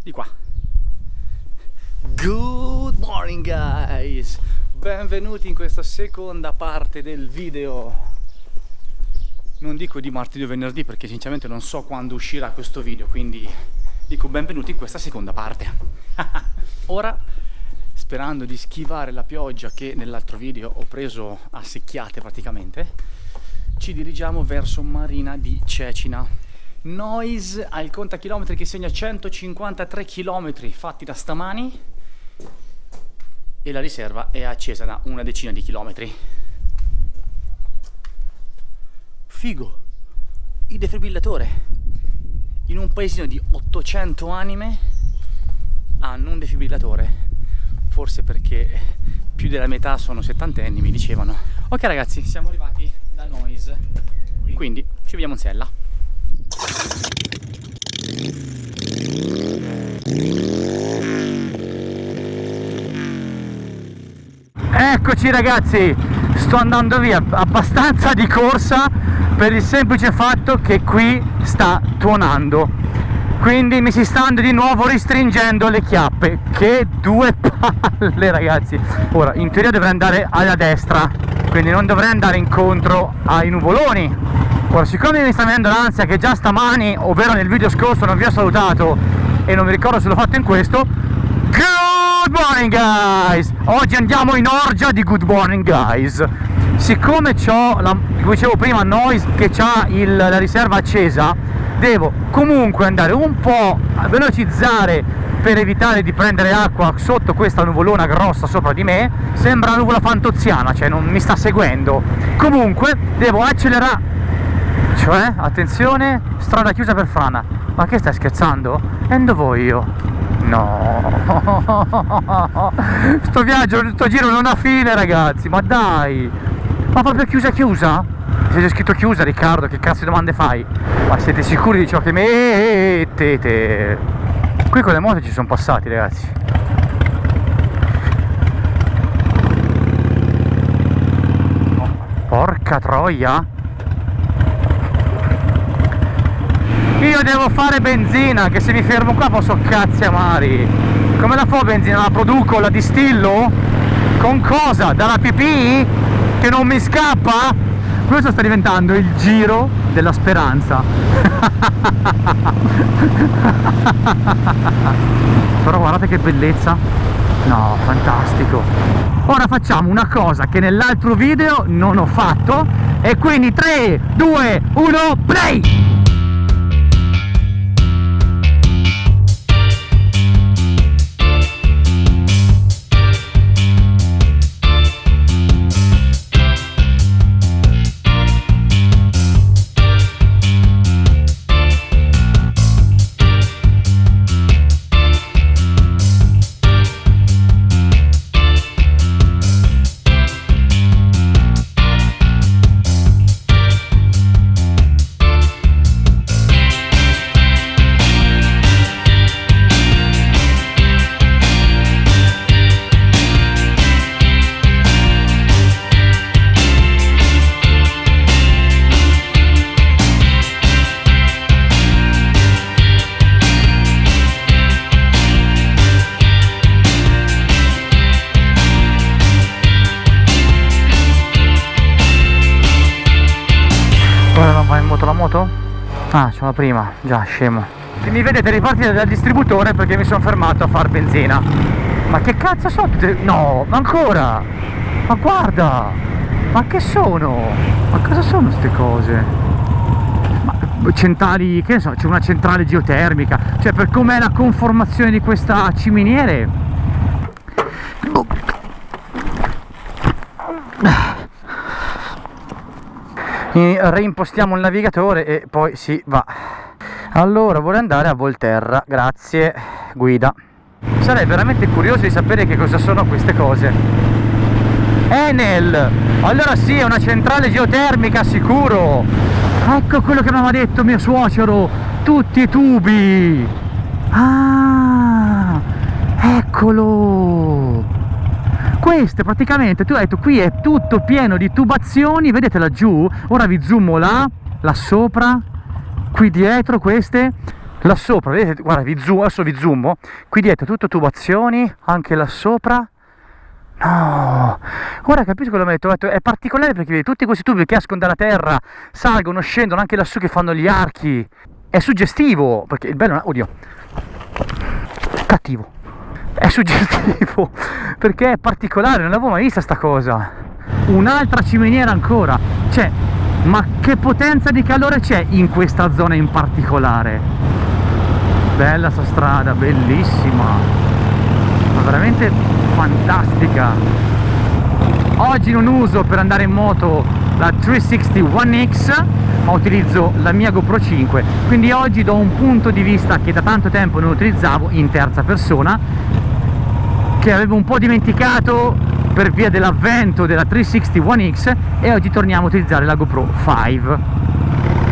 Di qua. Good morning guys, benvenuti in questa seconda parte del video. Non dico di martedì o venerdì perché sinceramente non so quando uscirà questo video, quindi dico benvenuti in questa seconda parte. Ora, sperando di schivare la pioggia che nell'altro video ho preso a secchiate praticamente, ci dirigiamo verso Marina di Cecina. Noise ha il contachilometri che segna 153 km fatti da stamani e la riserva è accesa da una decina di chilometri. Figo, il defibrillatore. In un paesino di 800 anime hanno un defibrillatore, forse perché più della metà sono settantenni, mi dicevano. Ok ragazzi, siamo arrivati da Noise, quindi ci vediamo in sella. Eccoci ragazzi, sto andando via abbastanza di corsa per il semplice fatto che qui sta tuonando, quindi mi si stanno di nuovo ristringendo le chiappe. Che due palle ragazzi. Ora in teoria dovrei andare alla destra, quindi non dovrei andare incontro ai nuvoloni. Ora, siccome mi sta venendo l'ansia che già stamani, ovvero nel video scorso, non vi ho salutato e non mi ricordo se l'ho fatto in questo. Good morning guys! Oggi andiamo in orgia di Good morning guys. Siccome c'ho, come dicevo prima, Noise che c'ha la riserva accesa, devo comunque andare un po' a velocizzare per evitare di prendere acqua sotto questa nuvolona grossa sopra di me. Sembra una nuvola fantoziana, cioè non mi sta seguendo. Comunque devo accelerare. Cioè, attenzione, strada chiusa per frana. Ma che stai scherzando? E dove voglio io? No, sto viaggio, sto giro non ha fine ragazzi, ma dai. Ma proprio chiusa? Se c'è scritto chiusa, Riccardo, che cazzo di domande fai? Ma siete sicuri di ciò che mettete? Qui con le moto ci sono passati ragazzi. Porca troia. Io devo fare benzina, che se mi fermo qua posso cazzi amari. Come la fa benzina? La produco, la distillo? Con cosa? Dalla pipì? Che non mi scappa? Questo sta diventando il giro della speranza. Però guardate che bellezza. No, fantastico. Ora facciamo una cosa che nell'altro video non ho fatto, e quindi 3, 2, 1, play! Ora non va in moto la moto? Ah, c'è la prima, già scemo. Se mi vedete ripartire dal distributore perché mi sono fermato a far benzina. Ma che cazzo sono tutte... No, ma ancora! Ma guarda! Ma che sono? Ma cosa sono queste cose? Ma centrali, che ne so, c'è una centrale geotermica. Cioè, per com'è la conformazione di questa ciminiere. Reimpostiamo il navigatore e poi si va. Allora, vorrei andare a Volterra, grazie guida. Sarei veramente curioso di sapere che cosa sono queste cose. Enel! Allora sì, è una centrale geotermica sicuro. Ecco quello che mi aveva detto mio suocero, tutti i tubi. Ah, eccolo. Queste praticamente, tu hai detto, qui è tutto pieno di tubazioni, vedete laggiù? Ora vi zoomo là sopra, qui dietro queste. là sopra, vedete, guarda, adesso vi zoomo, qui dietro tutto tubazioni, anche là sopra. No, ora capisco quello che mi ha detto, è particolare perché vedi tutti questi tubi che escono dalla terra, salgono, scendono anche lassù che fanno gli archi. È suggestivo, perché il bello, oddio, cattivo, è suggestivo perché è particolare, non l'avevo mai vista sta cosa. Un'altra ciminiera ancora, cioè, ma che potenza di calore c'è in questa zona in particolare. Bella sta strada, bellissima, ma veramente fantastica. Oggi non uso per andare in moto la 360 One X, ma utilizzo la mia GoPro 5, quindi oggi do un punto di vista che da tanto tempo non utilizzavo in terza persona, che avevo un po' dimenticato per via dell'avvento della 360 One X, e oggi torniamo a utilizzare la GoPro 5.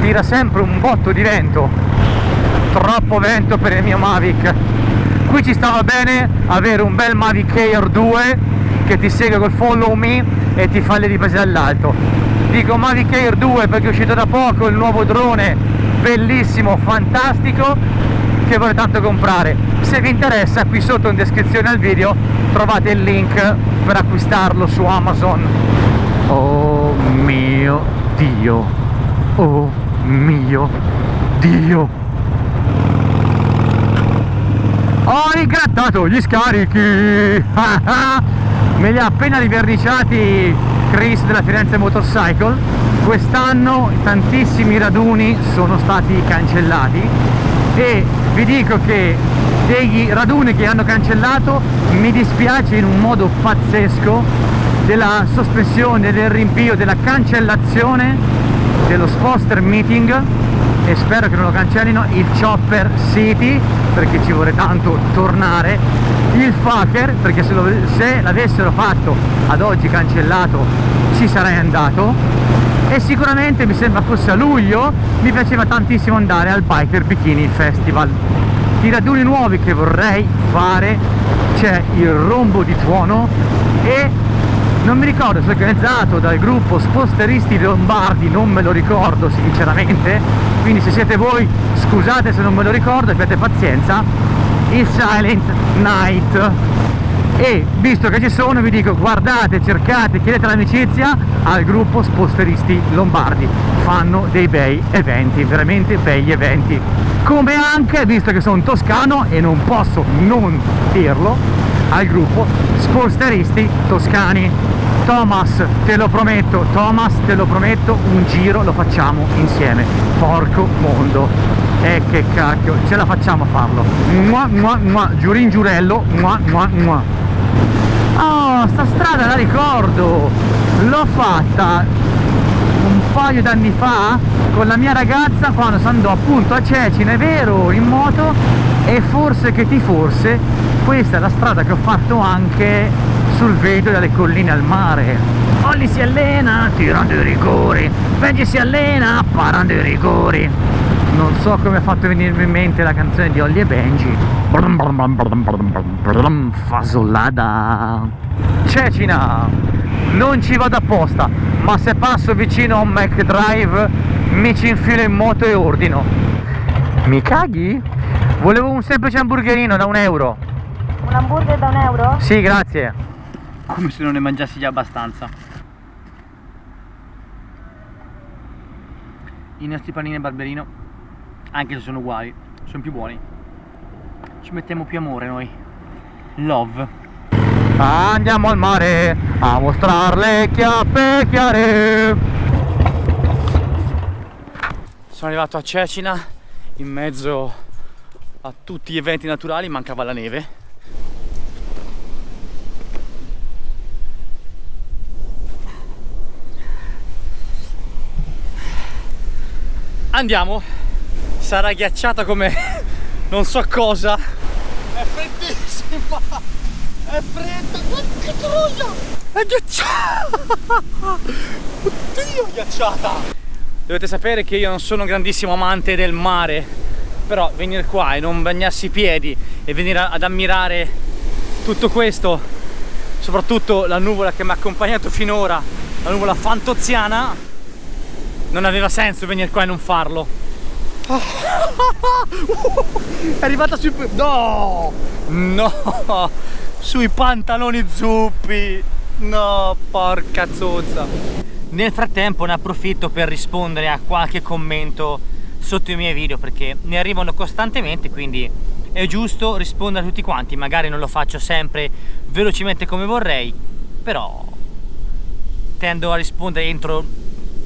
Tira sempre un botto di vento, troppo vento per il mio Mavic. Qui ci stava bene avere un bel Mavic Air 2 che ti segue col follow me e ti fa le riprese dall'alto. Dico Mavic Air 2 perché è uscito da poco il nuovo drone, bellissimo, fantastico, che vorrei tanto comprare. Se vi interessa, qui sotto in descrizione al video trovate il link per acquistarlo su Amazon. Oh mio Dio, oh mio Dio, ho rigrattato gli scarichi. Me li ha appena riverniciati Chris della Firenze Motorcycle. Quest'anno tantissimi raduni sono stati cancellati e vi dico che degli raduni che hanno cancellato mi dispiace in un modo pazzesco della sospensione, del rinvio, della cancellazione dello Sposter Meeting, e spero che non lo cancellino, il Chopper City perché ci vorrei tanto tornare, il Fucker perché se l'avessero fatto ad oggi cancellato ci sarei andato, e sicuramente mi sembra fosse a luglio mi piaceva tantissimo andare al Biker Bikini Festival. I raduni nuovi che vorrei fare, c'è il Rombo di Tuono e non mi ricordo se è organizzato dal gruppo Sposteristi Lombardi, non me lo ricordo sinceramente, quindi se siete voi scusate se non me lo ricordo, abbiate pazienza, il Silent Night. E visto che ci sono vi dico, guardate, cercate, chiedete l'amicizia al gruppo Sposteristi Lombardi, fanno dei bei eventi, veramente begli eventi. Come anche, visto che sono toscano e non posso non dirlo, al gruppo Sposteristi Toscani. Thomas, te lo prometto, un giro lo facciamo insieme, porco mondo, e che cacchio, ce la facciamo a farlo, mua, mua, mua. Giurin giurello, mua, mua, mua. Oh, sta strada la ricordo, l'ho fatta un paio d'anni fa con la mia ragazza quando si andò appunto a Cecina, è vero, in moto, e forse questa è la strada che ho fatto anche sul Vedo dalle colline al mare. Olli si allena tirando i rigori, Benji si allena parando i rigori. Non so come ha fatto venirmi in mente la canzone di Olli e Benji. Fasolada. Cecina, non ci vado apposta, ma se passo vicino a un McDrive mi ci infilo in moto e ordino. Mi caghi? Volevo un semplice hamburgerino da €1. Un hamburger da €1? Sì, grazie. Come se non ne mangiassi già abbastanza. I nostri panini e barberino, anche se sono uguali, sono più buoni. Ci mettiamo più amore noi. Love. Andiamo al mare a mostrare le chiappe chiare. Sono arrivato a Cecina, in mezzo a tutti gli eventi naturali, mancava la neve. Andiamo, sarà ghiacciata come non so cosa. È freddissima, è fredda, che troia, è ghiacciata, oddio ghiacciata. Dovete sapere che io non sono un grandissimo amante del mare, però venire qua e non bagnarsi i piedi e venire ad ammirare tutto questo, soprattutto la nuvola che mi ha accompagnato finora, la nuvola fantoziana, non aveva senso venire qua e non farlo. È arrivata sui... No! No! Sui pantaloni zuppi! No, porca zozza! Nel frattempo ne approfitto per rispondere a qualche commento sotto i miei video, perché ne arrivano costantemente, quindi è giusto rispondere a tutti quanti. Magari non lo faccio sempre velocemente come vorrei, però tendo a rispondere entro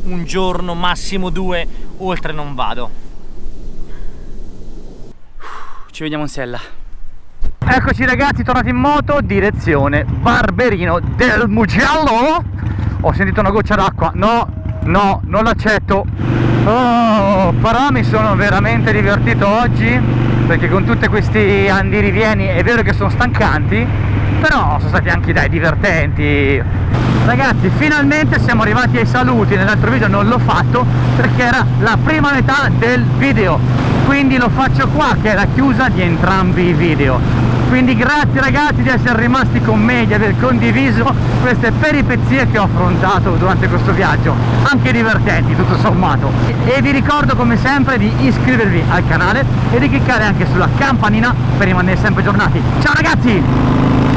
un giorno, massimo 2, oltre non vado. Ci vediamo in sella. Eccoci ragazzi, tornati in moto, direzione Barberino del Mugello. Ho sentito una goccia d'acqua, no, non l'accetto. Oh, però mi sono veramente divertito oggi, perché con tutti questi andirivieni è vero che sono stancanti, però sono stati anche dai divertenti. Ragazzi, finalmente siamo arrivati ai saluti. Nell'altro video non l'ho fatto perché era la prima metà del video, quindi lo faccio qua che è la chiusa di entrambi i video. Quindi grazie ragazzi di essere rimasti con me, di aver condiviso queste peripezie che ho affrontato durante questo viaggio, anche divertenti tutto sommato. E vi ricordo come sempre di iscrivervi al canale e di cliccare anche sulla campanina per rimanere sempre aggiornati. Ciao ragazzi!